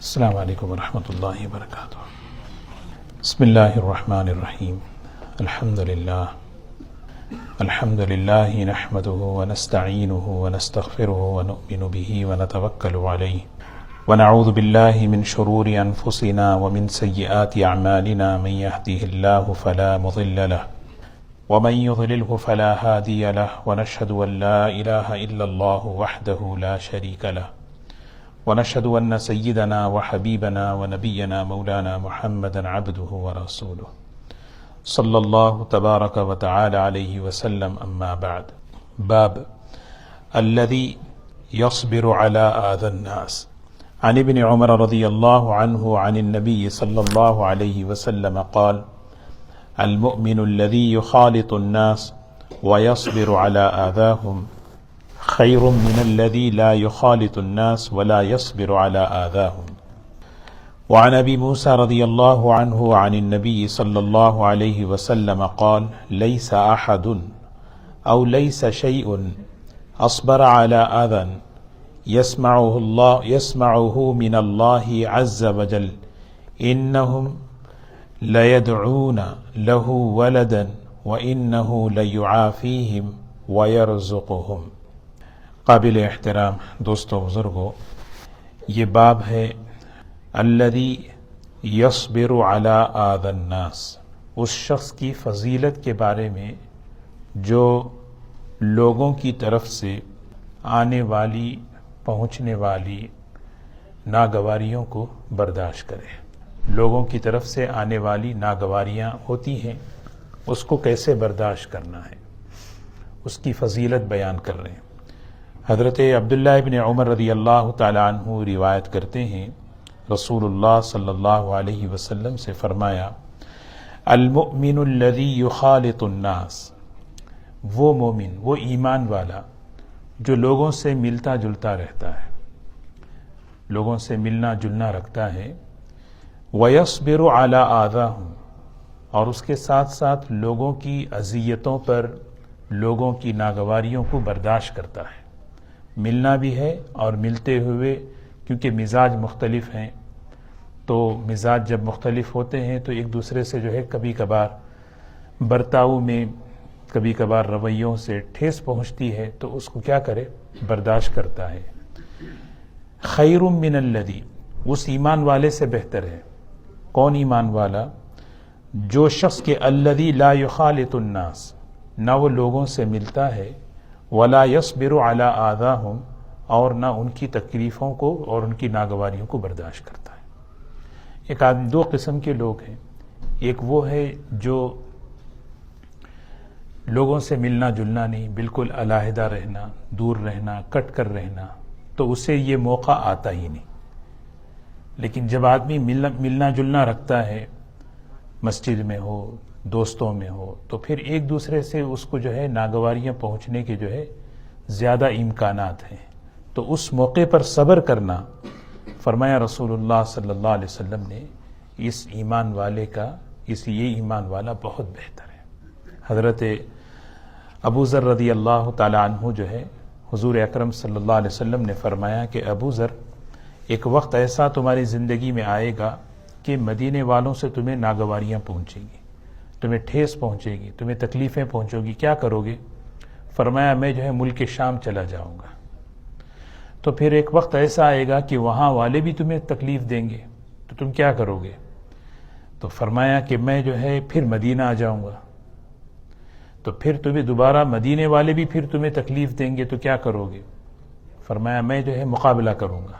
السلام علیکم ورحمۃ اللہ وبرکاتہ۔ بسم اللہ الرحمن الرحیم۔ الحمد للہ نحمده ونستعینه ونستغفره ونؤمن به ونتوکل علیہ ونعوذ باللہ من شرور انفسنا ومن سیئات اعمالنا، من يهده الله فلا مضل له ومن يضلله فلا هادي له، ونشهد ان لا اله الا الله وحده لا شريك له، ونشهد أن سيدنا وحبيبنا ونبينا مولانا محمدا عبده ورسوله صلى الله تبارك وتعالى عليه وسلم، أما بعد۔ باب الذي يصبر على آذى الناس۔ عن ابن عمر رضي الله عنه عن النبي صلى الله عليه وسلم قال: المؤمن الذي يخالط الناس ويصبر على آذاهم خیر من الذی لا یخالط الناس ولا يصبر على آذاهم۔ وعن ابی موسیٰ رضی اللہ عنہ عن النبی صلی اللہ علیہ وسلم قال: لیس احد او لیس شیء اصبر على آذى يسمعه من اللہ عز وجل انہم لیدعون له ولدا وانہ لیعافیہم ویرزقہم۔ قابل احترام دوستو بزرگو، یہ باب ہے الذی یصبر علی آذی الناس، اس شخص کی فضیلت کے بارے میں جو لوگوں کی طرف سے آنے والی پہنچنے والی ناگواریوں کو برداشت کرے۔ لوگوں کی طرف سے آنے والی ناگواریاں ہوتی ہیں، اس کو کیسے برداشت کرنا ہے، اس کی فضیلت بیان کر رہے ہیں۔ حضرت عبداللہ ابن عمر رضی اللہ تعالی عنہ روایت کرتے ہیں، رسول اللہ صلی اللہ علیہ وسلم سے فرمایا: المؤمن الذی یخالط الناس، وہ مومن، وہ ایمان والا جو لوگوں سے ملتا جلتا رہتا ہے، لوگوں سے ملنا جلنا رکھتا ہے، ویصبر علی آذاہم، اور اس کے ساتھ ساتھ لوگوں کی اذیتوں پر، لوگوں کی ناگواریوں کو برداشت کرتا ہے۔ ملنا بھی ہے اور ملتے ہوئے، کیونکہ مزاج مختلف ہیں، تو مزاج جب مختلف ہوتے ہیں تو ایک دوسرے سے جو ہے کبھی کبھار برتاؤ میں، کبھی کبھار رویوں سے ٹھیس پہنچتی ہے، تو اس کو کیا کرے، برداشت کرتا ہے۔ خیر من الذی، اس ایمان والے سے بہتر ہے۔ کون ایمان والا؟ جو شخص کے الذی لا یخالط الناس، نہ وہ لوگوں سے ملتا ہے، ولا یصبر علی آذاہم، اور نہ ان کی تکلیفوں کو اور ان کی ناگواریوں کو برداشت کرتا ہے۔ دو قسم کے لوگ ہیں، ایک وہ ہے جو لوگوں سے ملنا جلنا نہیں، بالکل علیحدہ رہنا، دور رہنا، کٹ کر رہنا، تو اسے یہ موقع آتا ہی نہیں۔ لیکن جب آدمی ملنا جلنا رکھتا ہے، مسجد میں ہو، دوستوں میں ہو، تو پھر ایک دوسرے سے اس کو جو ہے ناگواریاں پہنچنے کے جو ہے زیادہ امکانات ہیں، تو اس موقع پر صبر کرنا، فرمایا رسول اللہ صلی اللہ علیہ وسلم نے، اس ایمان والے کا، یہ ایمان والا بہت بہتر ہے۔ حضرت ابو ذر رضی اللہ تعالی عنہ جو ہے، حضور اکرم صلی اللہ علیہ وسلم نے فرمایا کہ ابو ذر، ایک وقت ایسا تمہاری زندگی میں آئے گا کہ مدینے والوں سے تمہیں ناگواریاں پہنچیں گی، تمہیں ٹھیس پہنچے گی، تمہیں تکلیفیں پہنچو گی، کیا کرو گے؟ فرمایا میں جو ہے ملک شام چلا جاؤں گا۔ تو پھر ایک وقت ایسا آئے گا کہ وہاں والے بھی تمہیں تکلیف دیں گے، تو تم کیا کرو گے؟ تو فرمایا کہ میں جو ہے پھر مدینہ آ جاؤں گا۔ تو پھر تمہیں دوبارہ مدینے والے بھی پھر تمہیں تکلیف دیں گے، تو کیا کرو گے؟ فرمایا میں جو ہے مقابلہ کروں گا،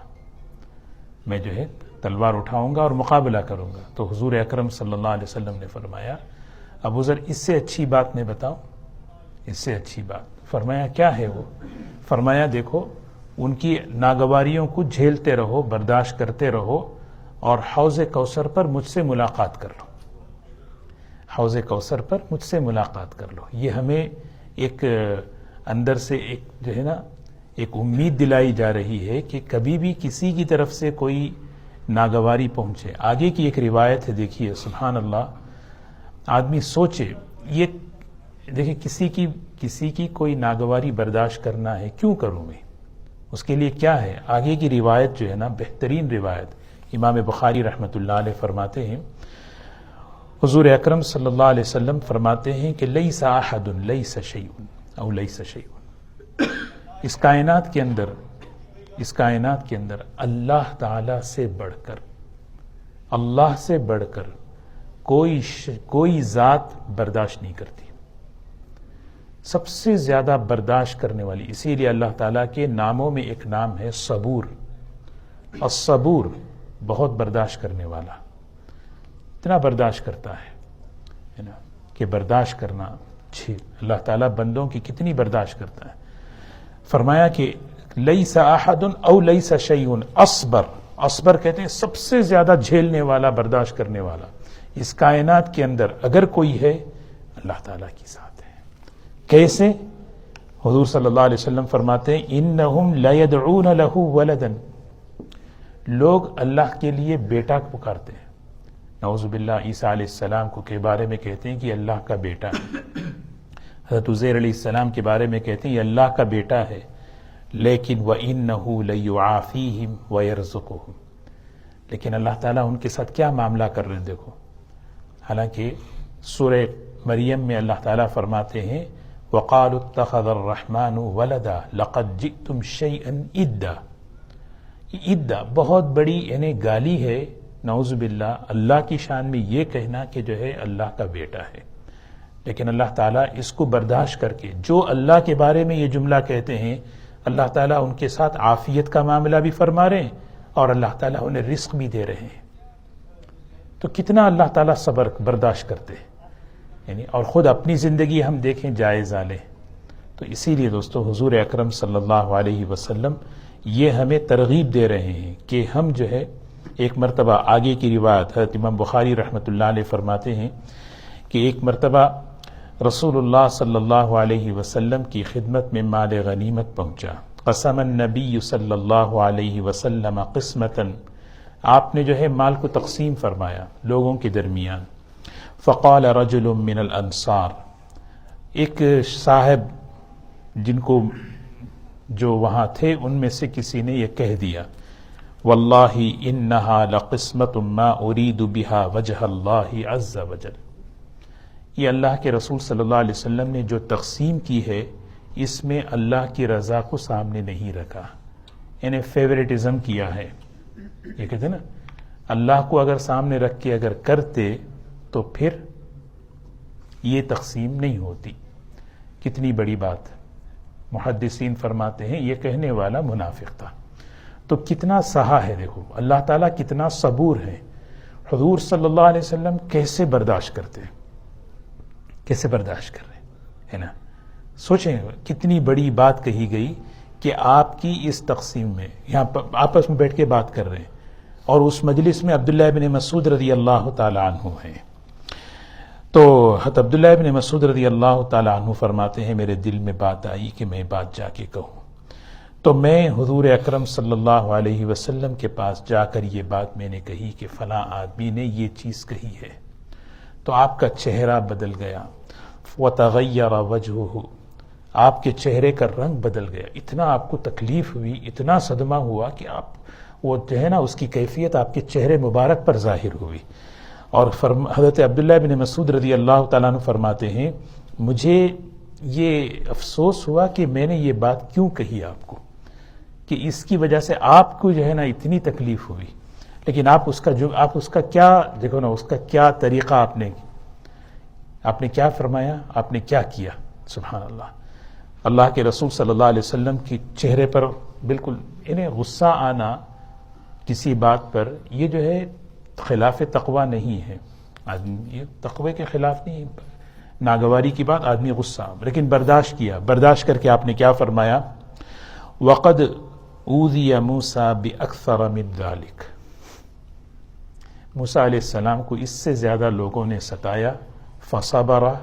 میں جو ہے تلوار اٹھاؤں گا اور مقابلہ کروں گا۔ تو حضور اکرم صلی اللہ علیہ وسلم نے فرمایا: ابو ذر، اس سے اچھی بات میں بتاؤ، اس سے اچھی بات۔ فرمایا کیا ہے وہ؟ فرمایا دیکھو، ان کی ناگواریوں کو جھیلتے رہو، برداشت کرتے رہو، اور حوض کوثر پر مجھ سے ملاقات کر لو، حوض کوثر پر مجھ سے ملاقات کر لو۔ یہ ہمیں ایک اندر سے ایک جو ہے نا، ایک امید دلائی جا رہی ہے کہ کبھی بھی کسی کی طرف سے کوئی ناگواری پہنچے۔ آگے کی ایک روایت ہے، دیکھیے سبحان اللہ، آدمی سوچے، یہ دیکھیں کسی کی کوئی ناگواری برداشت کرنا ہے، کیوں کروں میں؟ اس کے لیے کیا ہے؟ آگے کی روایت جو ہے نا، بہترین روایت، امام بخاری رحمۃ اللہ علیہ فرماتے ہیں، حضور اکرم صلی اللہ علیہ وسلم فرماتے ہیں کہ لیس احد لیس شیء او لیس شیء، اس کائنات کے اندر اللہ تعالی سے بڑھ کر کوئی ذات برداشت نہیں کرتی، سب سے زیادہ برداشت کرنے والی۔ اسی لیے اللہ تعالیٰ کے ناموں میں ایک نام ہے صبور، الصبور، بہت برداشت کرنے والا، اتنا برداشت کرتا ہے نا کہ برداشت کرنا، اللہ تعالیٰ بندوں کی کتنی برداشت کرتا ہے۔ فرمایا کہ لیس احد او لیس شیء اصبر کہتے ہیں سب سے زیادہ جھیلنے والا، برداشت کرنے والا۔ اس کائنات کے اندر اگر کوئی ہے، اللہ تعالیٰ کی ذات ہے۔ کیسے؟ حضور صلی اللہ علیہ وسلم فرماتے ہیں انہم لیدعون لہ ولدا، لوگ اللہ کے لیے بیٹا پکارتے ہیں۔ نعوذ باللہ، عیسیٰ علیہ السلام کو کے بارے میں کہتے ہیں کہ اللہ کا بیٹا ہے، حضرت عزیر علیہ السلام کے بارے میں کہتے ہیں یہ اللہ کا بیٹا ہے، لیکن وَإِنَّهُ لَيُعَافِيهِمْ وَيَرْزُقُهُمْ، لیکن اللہ تعالیٰ ان کے ساتھ کیا معاملہ کر رہے ہیں دیکھو۔ حالانکہ سورہ مریم میں اللہ تعالیٰ فرماتے ہیں وَقَالُوا اتَّخَذَ الرَّحْمَنُ وَلَدًا لَقَدْ جِئْتُمْ شَيْئًا إِدًّا، اِدّا بہت بڑی یعنی گالی ہے، نعوذ باللہ، اللہ کی شان میں یہ کہنا کہ جو ہے اللہ کا بیٹا ہے۔ لیکن اللہ تعالیٰ اس کو برداشت کر کے، جو اللہ کے بارے میں یہ جملہ کہتے ہیں، اللہ تعالیٰ ان کے ساتھ عافیت کا معاملہ بھی فرما رہے ہیں اور اللہ تعالیٰ انہیں رزق بھی دے رہے ہیں۔ تو کتنا اللہ تعالیٰ صبر برداشت کرتے ہیں، یعنی اور خود اپنی زندگی ہم دیکھیں، جائزہ لیں۔ تو اسی لیے دوستو حضور اکرم صلی اللہ علیہ وسلم یہ ہمیں ترغیب دے رہے ہیں کہ ہم جو ہے ایک مرتبہ، آگے کی روایت حضرت امام بخاری رحمۃ اللہ علیہ فرماتے ہیں کہ ایک مرتبہ رسول اللہ صلی اللہ علیہ وسلم کی خدمت میں مال غنیمت پہنچا، قسم النبی صلی اللہ علیہ وسلم قسمتاً، آپ نے جو ہے مال کو تقسیم فرمایا لوگوں کے درمیان۔ فقال رجل من الانصار، ایک صاحب جن کو جو وہاں تھے ان میں سے کسی نے یہ کہہ دیا واللہ انہا لقسمت ما ارید بها وجہ اللہ عز وجل، یہ اللہ کے رسول صلی اللہ علیہ وسلم نے جو تقسیم کی ہے اس میں اللہ کی رضا کو سامنے نہیں رکھا، یعنی فیوریٹزم کیا ہے۔ یہ کہتے ہیں نا، اللہ کو اگر سامنے رکھ کے اگر کرتے تو پھر یہ تقسیم نہیں ہوتی۔ کتنی بڑی بات، محدثین فرماتے ہیں یہ کہنے والا منافق تھا۔ تو کتنا سہا ہے، دیکھو اللہ تعالیٰ کتنا صبور ہے۔ حضور صلی اللہ علیہ وسلم کیسے برداشت کرتے ہیں، کیسے برداشت کر رہے ہیں نا۔ سوچیں کتنی بڑی بات کہی گئی کہ آپ کی اس تقسیم میں، یہاں آپس میں بیٹھ کے بات کر رہے ہیں اور اس مجلس میں عبداللہ بن مسعود رضی اللہ تعالیٰ عنہ ہیں۔ تو حضرت عبداللہ بن مسعود رضی اللہ تعالیٰ عنہ فرماتے ہیں میرے دل میں بات آئی کہ میں بات جا کے کہوں، تو میں حضور اکرم صلی اللہ علیہ وسلم کے پاس جا کر یہ بات میں نے کہی کہ فلاں آدمی نے یہ چیز کہی ہے، تو آپ کا چہرہ بدل گیا، وَتَغَيَّرَ وَجْهُهُ، آپ کے چہرے کا رنگ بدل گیا، اتنا آپ کو تکلیف ہوئی، اتنا صدمہ ہوا کہ آپ وہ جو ہے نا اس کی کیفیت آپ کے چہرے مبارک پر ظاہر ہوئی۔ اور حضرت عبداللہ بن مسعود رضی اللہ تعالیٰ عنہ فرماتے ہیں مجھے یہ افسوس ہوا کہ میں نے یہ بات کیوں کہی آپ کو، کہ اس کی وجہ سے آپ کو جو ہے نا اتنی تکلیف ہوئی، لیکن آپ اس کا کیا دیکھو نا، اس کا کیا طریقہ آپ نے کیا فرمایا، آپ نے کیا کیا۔ سبحان اللہ، اللہ کے رسول صلی اللہ علیہ وسلم کی چہرے پر بالکل انہیں غصہ آنا کسی بات پر، یہ جو ہے خلاف تقوی نہیں ہے، آدمی یہ تقوی کے خلاف نہیں ہے، ناگواری کی بات، آدمی غصہ، لیکن برداشت کیا، برداشت کر کے آپ نے کیا فرمایا، وَقَدْ أُوذِيَ مُوسَى بِأَكْثَرَ مِنْ ذَلِكَ، موسیٰ علیہ السلام کو اس سے زیادہ لوگوں نے ستایا، فَصَبَرَ،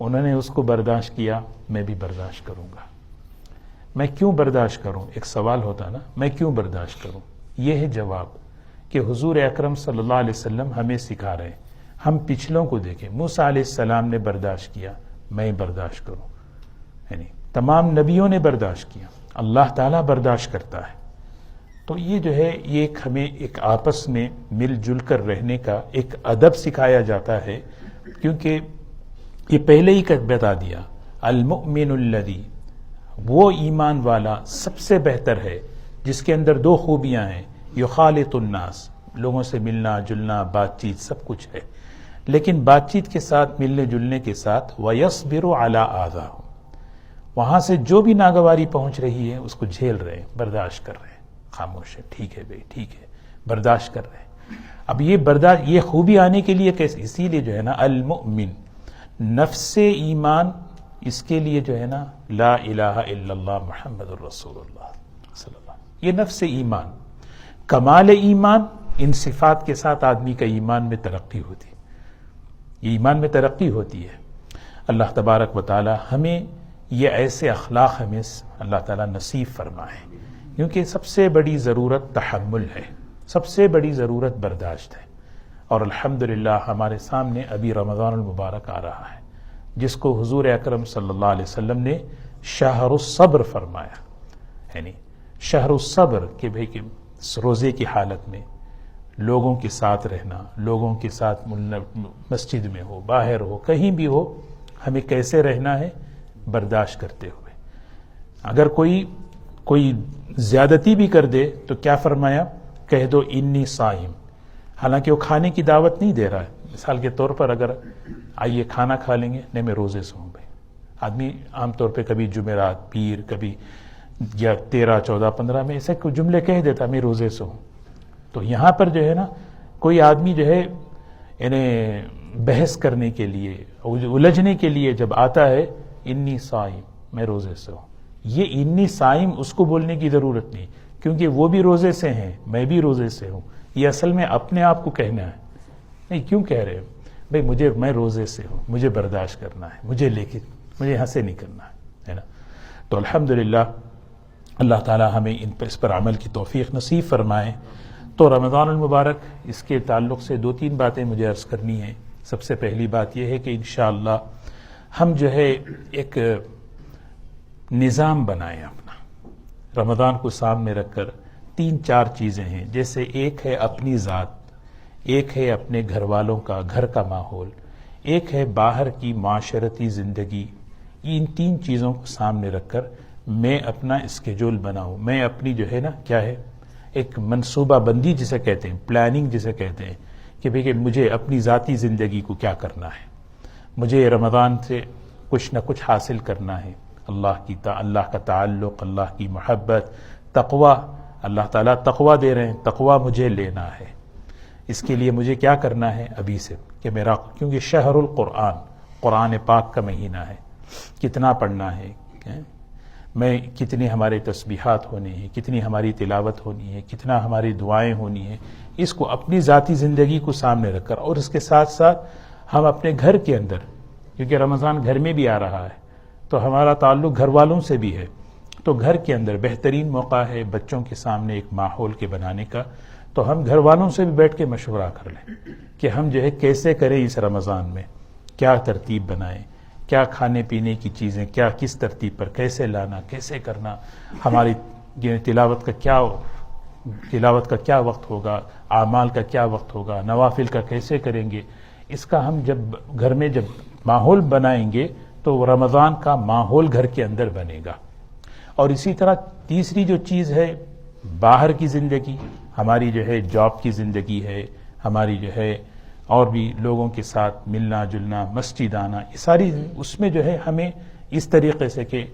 انہوں نے اس کو برداشت کیا، میں بھی برداشت کروں گا۔ میں کیوں برداشت کروں؟ ایک سوال ہوتا نا، میں کیوں برداشت کروں؟ یہ ہے جواب کہ حضور اکرم صلی اللہ علیہ وسلم ہمیں سکھا رہے ہیں۔ ہم پچھلوں کو دیکھیں، موسیٰ علیہ السلام نے برداشت کیا، میں برداشت کروں، یعنی تمام نبیوں نے برداشت کیا، اللہ تعالیٰ برداشت کرتا ہے۔ تو تو یہ جو ہے یہ ہمیں ایک آپس میں مل جل کر رہنے کا ایک ادب سکھایا جاتا ہے، کیونکہ یہ پہلے ہی بتا دیا المؤمن الذی، وہ ایمان والا سب سے بہتر ہے جس کے اندر دو خوبیاں ہیں، یخالط الناس، لوگوں سے ملنا جلنا بات چیت سب کچھ ہے، لیکن بات چیت کے ساتھ ملنے جلنے کے ساتھ وَيَصْبِرُ عَلَىٰ آذَاهُمْ، وہاں سے جو بھی ناگواری پہنچ رہی ہے اس کو جھیل رہے ہیں، برداشت کر رہے ہیں، خاموش ہے، ٹھیک ہے بھائی ٹھیک ہے، برداشت کر رہے ہیں۔ اب یہ برداشت، یہ خوبی آنے کے لیے کیسے؟ اسی لیے جو ہے نا المؤمن، نفس ایمان، اس کے لیے جو ہے نا لا الہ الا اللہ محمد الرسول اللہ صلی اللہ علیہ وسلم، یہ نفس ایمان، کمال ایمان، ان صفات کے ساتھ آدمی کا ایمان میں ترقی ہوتی ہے، یہ ایمان میں ترقی ہوتی ہے۔ اللہ تبارک و تعالی ہمیں یہ ایسے اخلاق ہمیں اللہ تعالی نصیب فرمائے، کیونکہ سب سے بڑی ضرورت تحمل ہے، سب سے بڑی ضرورت برداشت ہے، اور الحمدللہ ہمارے سامنے ابھی رمضان المبارک آ رہا ہے، جس کو حضور اکرم صلی اللہ علیہ وسلم نے شہر الصبر فرمایا، یعنی شہر الصبر کہ بھئی کہ روزے کی حالت میں لوگوں کے ساتھ رہنا، لوگوں کے ساتھ مسجد میں ہو، باہر ہو، کہیں بھی ہو، ہمیں کیسے رہنا ہے؟ برداشت کرتے ہوئے۔ اگر کوئی زیادتی بھی کر دے تو کیا فرمایا؟ کہہ دو انی صائم، حالانکہ وہ کھانے کی دعوت نہیں دے رہا ہے۔ مثال کے طور پر اگر آئیے کھانا کھا لیں گے، نہیں میں روزے سے ہوں بھائی، آدمی عام طور پہ کبھی جمعرات، پیر، کبھی یا 13، 14، 15 میں ایسے کوئی جملے کہہ دیتا میں روزے سے ہوں۔ تو یہاں پر جو ہے نا کوئی آدمی جو ہے انہیں بحث کرنے کے لیے، الجھنے کے لیے جب آتا ہے انی صائم، میں روزے سے ہوں، یہ انی صائم اس کو بولنے کی ضرورت نہیں، کیونکہ وہ بھی روزے سے ہیں، میں بھی روزے سے ہوں، یہ اصل میں اپنے آپ کو کہنا ہے۔ نہیں، کیوں کہہ رہے ہیں بھائی؟ میں روزے سے ہوں، مجھے برداشت کرنا ہے، مجھے یہاں سے نہیں کرنا ہے نا۔ تو الحمدللہ اللہ تعالی ہمیں اس پر عمل کی توفیق نصیب فرمائے۔ تو رمضان المبارک، اس کے تعلق سے 2-3 باتیں مجھے عرض کرنی ہیں۔ سب سے پہلی بات یہ ہے کہ انشاءاللہ ہم جو ہے ایک نظام بنائیں اپنا، رمضان کو سامنے رکھ کر 3-4 چیزیں ہیں، جیسے ایک ہے اپنی ذات، ایک ہے اپنے گھر والوں کا، گھر کا ماحول، ایک ہے باہر کی معاشرتی زندگی۔ ان 3 چیزوں کو سامنے رکھ کر میں اپنا اسکیجول بناؤں، میں اپنی جو ہے نا کیا ہے ایک منصوبہ بندی جسے کہتے ہیں، پلاننگ جسے کہتے ہیں، کہ بھئی کہ مجھے اپنی ذاتی زندگی کو کیا کرنا ہے، مجھے رمضان سے کچھ نہ کچھ حاصل کرنا ہے، اللہ کا تعلق، اللہ کی محبت، تقوی، اللہ تعالیٰ تقوی دے رہے ہیں، تقوی مجھے لینا ہے۔ اس کے لیے مجھے کیا کرنا ہے ابھی سے کہ کیونکہ شہر القرآن، قرآن پاک کا مہینہ ہے، کتنا پڑھنا ہے، میں کتنی ہمارے تسبیحات ہونے ہیں، کتنی ہماری تلاوت ہونی ہے، کتنا ہماری دعائیں ہونی ہیں، اس کو اپنی ذاتی زندگی کو سامنے رکھ کر، اور اس کے ساتھ ساتھ ہم اپنے گھر کے اندر، کیونکہ رمضان گھر میں بھی آ رہا ہے تو ہمارا تعلق گھر والوں سے بھی ہے، تو گھر کے اندر بہترین موقع ہے بچوں کے سامنے ایک ماحول کے بنانے کا، تو ہم گھر والوں سے بھی بیٹھ کے مشورہ کر لیں کہ ہم جو ہے کیسے کریں اس رمضان میں، کیا ترتیب بنائیں، کیا کھانے پینے کی چیزیں کیا کس ترتیب پر کیسے لانا، کیسے کرنا، ہماری تلاوت کا کیا وقت ہوگا، اعمال کا کیا وقت ہوگا، نوافل کا کیسے کریں گے۔ اس کا ہم جب گھر میں جب ماحول بنائیں گے تو رمضان کا ماحول گھر کے اندر بنے گا۔ اور اسی طرح تیسری جو چیز ہے باہر کی زندگی، ہماری جو ہے جاب کی زندگی ہے، ہماری جو ہے اور بھی لوگوں کے ساتھ ملنا جلنا، مسجد آنا، یہ ساری اس میں جو ہے ہمیں اس طریقے سے کہ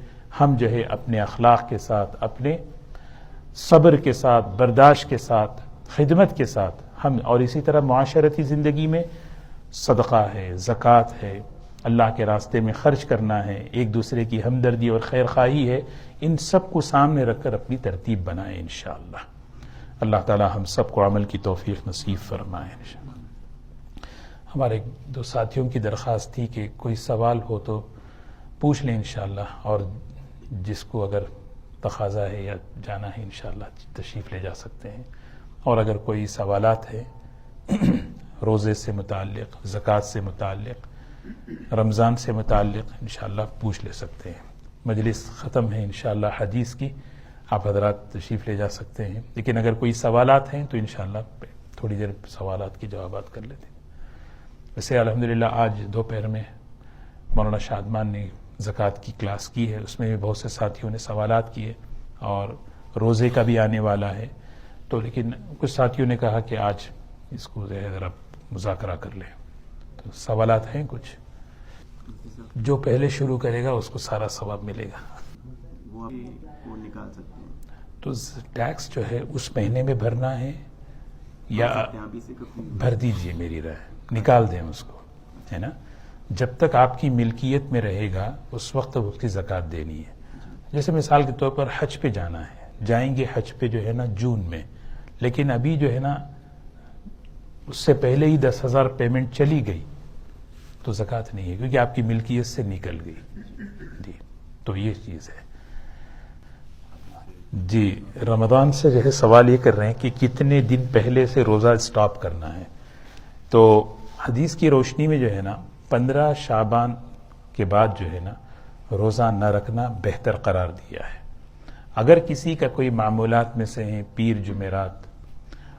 ہم جو ہے اپنے اخلاق کے ساتھ، اپنے صبر کے ساتھ، برداشت کے ساتھ، خدمت کے ساتھ ہم، اور اسی طرح معاشرتی زندگی میں صدقہ ہے، زکوٰۃ ہے، اللہ کے راستے میں خرچ کرنا ہے، ایک دوسرے کی ہمدردی اور خیر خواہی ہے، ان سب کو سامنے رکھ کر اپنی ترتیب بنائیں انشاءاللہ۔ اللہ تعالی ہم سب کو عمل کی توفیق نصیب فرمائے انشاءاللہ۔ ہمارے 2 ساتھیوں کی درخواست تھی کہ کوئی سوال ہو تو پوچھ لیں انشاءاللہ، اور جس کو اگر تقاضا ہے یا جانا ہے انشاءاللہ تشریف لے جا سکتے ہیں، اور اگر کوئی سوالات ہے روزے سے متعلق، زکوٰۃ سے متعلق، رمضان سے متعلق، انشاءاللہ پوچھ لے سکتے ہیں۔ مجلس ختم ہے انشاءاللہ حدیث کی، آپ حضرات تشریف لے جا سکتے ہیں، لیکن اگر کوئی سوالات ہیں تو انشاءاللہ تھوڑی دیر سوالات کے جوابات کر لیتے ہیں۔ ویسے الحمدللہ آج دوپہر میں مولانا شادمان نے زکوٰۃ کی کلاس کی ہے، اس میں بھی بہت سے ساتھیوں نے سوالات کیے، اور روزے کا بھی آنے والا ہے، تو لیکن کچھ ساتھیوں نے کہا کہ آج اس کو ذرا مذاکرہ کر لیں۔ تو سوالات ہیں کچھ؟ جو پہلے شروع کرے گا اس کو سارا ثواب ملے گا۔ وہ نکال سکتے ہیں تو ٹیکس جو ہے اس مہینے میں بھرنا ہے یا ابھی سے بھر دیجئے، میری رائے نکال دیں اس کو، ہے نا؟ جب تک آپ کی ملکیت میں رہے گا اس وقت اس کی زکوٰۃ دینی ہے۔ جیسے مثال کے طور پر حج پہ جانا ہے، جائیں گے حج پہ جو ہے نا جون میں، لیکن ابھی جو ہے نا اس سے پہلے ہی 10,000 پیمنٹ چلی گئی تو زکوٰۃ نہیں ہے، کیونکہ آپ کی ملکیت سے نکل گئی۔ جی تو یہ چیز ہے۔ جی رمضان سے جو ہے سوال یہ کر رہے ہیں کہ کتنے دن پہلے سے روزہ سٹاپ کرنا ہے؟ تو حدیث کی روشنی میں جو ہے نا 15 شعبان کے بعد جو ہے نا روزہ نہ رکھنا بہتر قرار دیا ہے۔ اگر کسی کا کوئی معمولات میں سے ہیں پیر جمعرات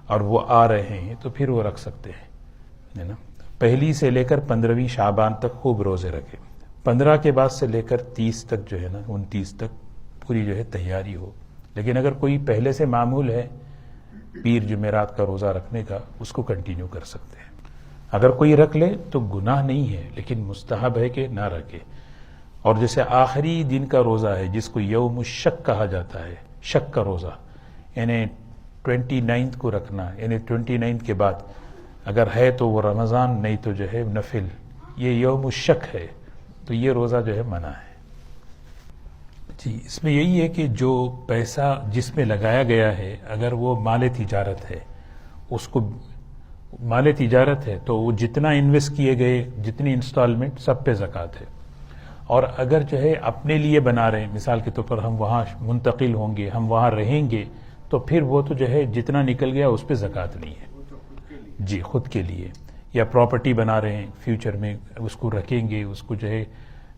اور وہ آ رہے ہیں تو پھر وہ رکھ سکتے ہیں، ہے نا؟ پہلی سے لے کر 15ویں شعبان تک خوب روزے رکھے، 15 کے بعد سے لے کر 30 تک جو ہے نا 29 تک پوری جو ہے تیاری ہو۔ لیکن اگر کوئی پہلے سے معمول ہے پیر جمعرات کا روزہ رکھنے کا، اس کو کنٹینیو کر سکتے ہیں۔ اگر کوئی رکھ لے تو گناہ نہیں ہے، لیکن مستحب ہے کہ نہ رکھے۔ اور جیسے آخری دن کا روزہ ہے جس کو یوم الشک کہا جاتا ہے، شک کا روزہ، یعنی 29 کو رکھنا، یعنی 29 کے بعد اگر ہے تو وہ رمضان، نہیں تو جو ہے نفل، یہ یوم الشک ہے، تو یہ روزہ جو ہے منع ہے۔ جی اس میں یہی ہے کہ جو پیسہ جس میں لگایا گیا ہے اگر وہ مال تجارت ہے، اس کو مال تجارت ہے تو وہ جتنا انویسٹ کیے گئے، جتنی انسٹالمنٹ، سب پہ زکوٰۃ ہے۔ اور اگر جو ہے اپنے لیے بنا رہے ہیں، مثال کے طور پر ہم وہاں منتقل ہوں گے، ہم وہاں رہیں گے، تو پھر وہ تو جو ہے جتنا نکل گیا اس پہ زکوٰۃ نہیں ہے۔ جی خود کے لیے، یا پراپرٹی بنا رہے ہیں فیوچر میں اس کو رکھیں گے، اس کو جو ہے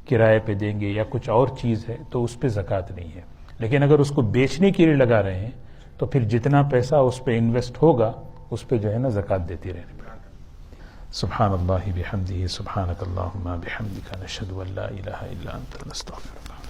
کرائے پہ دیں گے یا کچھ اور چیز ہے تو اس پہ زکوٰۃ نہیں ہے۔ لیکن اگر اس کو بیچنے کے لیے لگا رہے ہیں تو پھر جتنا پیسہ اس پہ انویسٹ ہوگا اس پہ جو ہے نا زکوٰۃ دیتے رہنے پڑے۔ سبحان اللہ بحمدہ، سبحانک اللہم بحمدک، نشہد ان لا الہ الا انت، نستغفرک۔